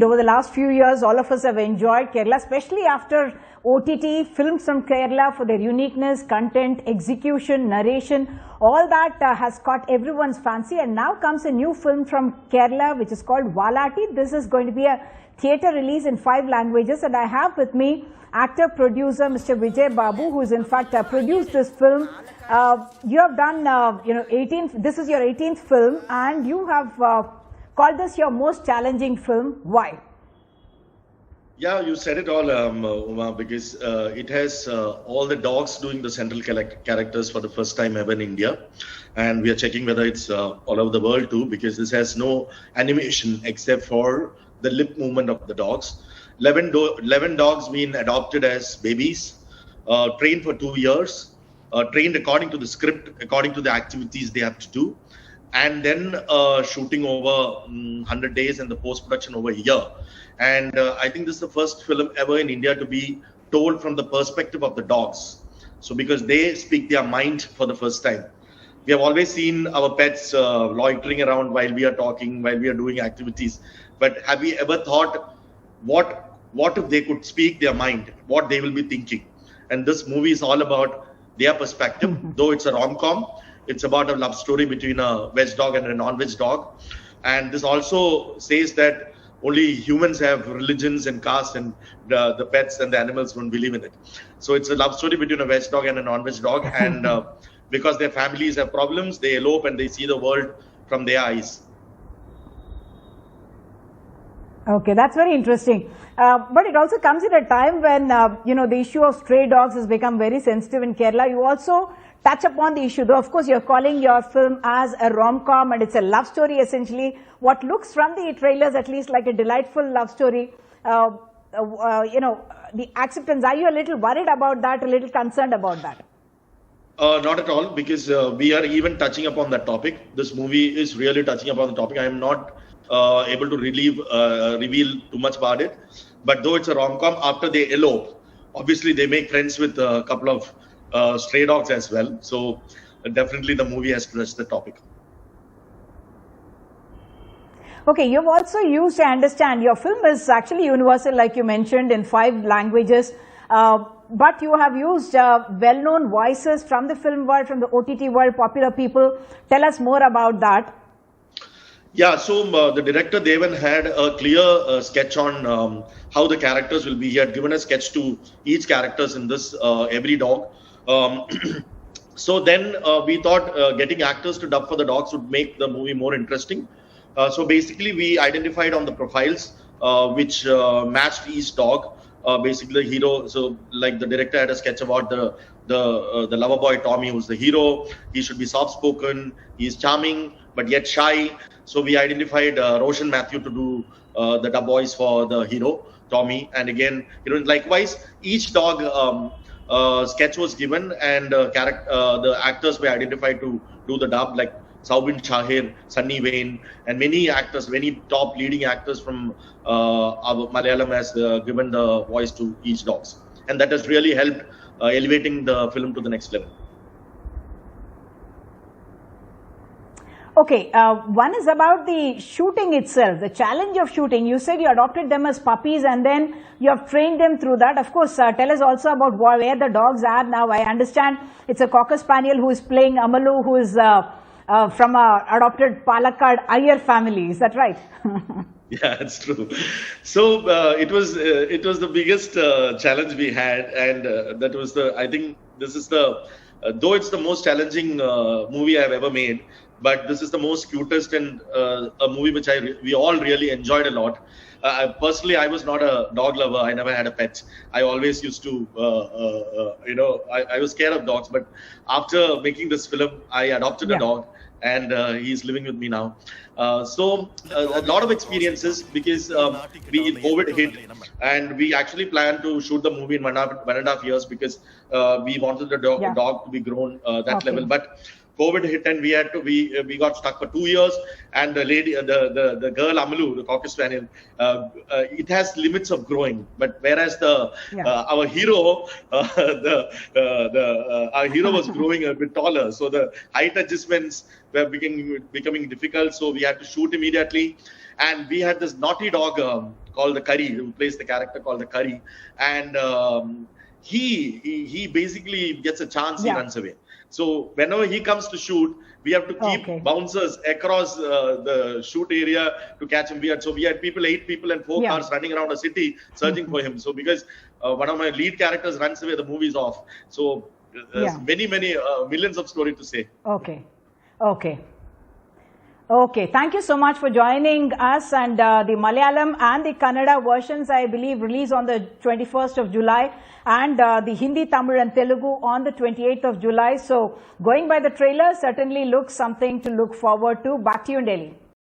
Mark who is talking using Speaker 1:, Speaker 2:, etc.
Speaker 1: indeed, over the last few years, all of us have enjoyed Kerala, especially after OTT, films from Kerala for their uniqueness, content, execution, narration, all that has caught everyone's fancy. And now comes a new film from Kerala, which is called Valatty. This is going to be a theatre release in 5 languages. And I have with me actor, producer, Mr. Vijay Babu, who has in fact produced this film. You have done, 18th, this is your 18th film, and you have called this your most challenging film. Why?
Speaker 2: Yeah, you said it all, Uma, because it has all the dogs doing the central characters for the first time ever in India. And we are checking whether it's all over the world too, because this has no animation except for the lip movement of the dogs. 11 dogs been adopted as babies, trained for 2 years, trained according to the script, according to the activities they have to do, and then shooting over 100 days and the post-production over a year. And I think this is the first film ever in India to be told from the perspective of the dogs. So because they speak their mind for the first time. We have always seen our pets loitering around while we are talking, while we are doing activities. But have we ever thought, what if they could speak their mind, what they will be thinking? And this movie is all about their perspective. Though it's a rom-com, it's about a love story between a veg dog and a non-veg dog. And this also says that only humans have religions and caste, and the pets and the animals don't believe in it. So it's a love story between a veg dog and a non-veg dog. And because their families have problems, they elope and they see the world from their eyes.
Speaker 1: Okay, that's very interesting. But it also comes at a time when, the issue of stray dogs has become very sensitive in Kerala. You also touch upon the issue, though of course you're calling your film as a rom-com and it's a love story essentially. What looks from the trailers at least like a delightful love story, the acceptance, are you a little worried about that, a little concerned about that?
Speaker 2: Not at all, because we are even touching upon that topic. This movie is really touching upon the topic. I am not able to reveal too much about it. But though it's a rom-com, after they elope, obviously they make friends with a couple of stray dogs as well. So definitely the movie has touched the topic.
Speaker 1: Okay, you've also used, I understand, your film is actually universal, like you mentioned, in 5 languages. But you have used well-known voices from the film world, from the OTT world, popular people. Tell us more about that.
Speaker 2: Yeah, so the director Devan had a clear sketch on how the characters will be. He had given a sketch to each characters in this every dog. So then we thought getting actors to dub for the dogs would make the movie more interesting. So basically we identified on the profiles which matched each dog. Basically the hero, so like the director had a sketch about the lover boy Tommy, who's the hero. He should be soft-spoken, he's charming but yet shy. So we identified Roshan Matthew to do the dub voice for the hero Tommy. And again, likewise each dog sketch was given, and the actors were identified to do the dub, like Saubin Shahir, Sunny Wayne, and many actors, many top leading actors from Malayalam has given the voice to each dogs. And that has really helped elevating the film to the next level.
Speaker 1: Okay, one is about the shooting itself, the challenge of shooting. You said you adopted them as puppies and then you have trained them through that. Of course, tell us also about where the dogs are now. I understand it's a Cocker Spaniel who is playing Amalu, who is from a adopted Palakkad Iyer family. Is that right?
Speaker 2: Yeah, it's true. So it was the biggest challenge we had, and that was I think this is though it's the most challenging movie I've ever made, but this is the most cutest and a movie which we all really enjoyed a lot. Personally, I was not a dog lover. I never had a pet. I always used to, I was scared of dogs. But after making this film, I adopted a dog, and he's living with me now. So a lot of experiences, because COVID hit, and we actually planned to shoot the movie in 1.5 years because we wanted the dog to be grown that level. But COVID hit and we got stuck for 2 years. And the lady, the girl Amalu, the Caucasian, it has limits of growing. But whereas our hero, our hero was growing a bit taller, so the height adjustments were becoming difficult. So we had to shoot immediately. And we had this naughty dog called the Curry, who plays the character called the Curry, and he basically gets a chance, he runs away. So whenever he comes to shoot, we have to keep bouncers across the shoot area to catch him. We had 8 people and 4 cars running around the city searching for him. So because one of my lead characters runs away, the movie's off. So there's many millions of story to say.
Speaker 1: Okay, thank you so much for joining us. And the Malayalam and the Kannada versions, I believe, release on the 21st of July, and the Hindi, Tamil and Telugu on the 28th of July. So going by the trailer, certainly looks something to look forward to. Back to you in Delhi.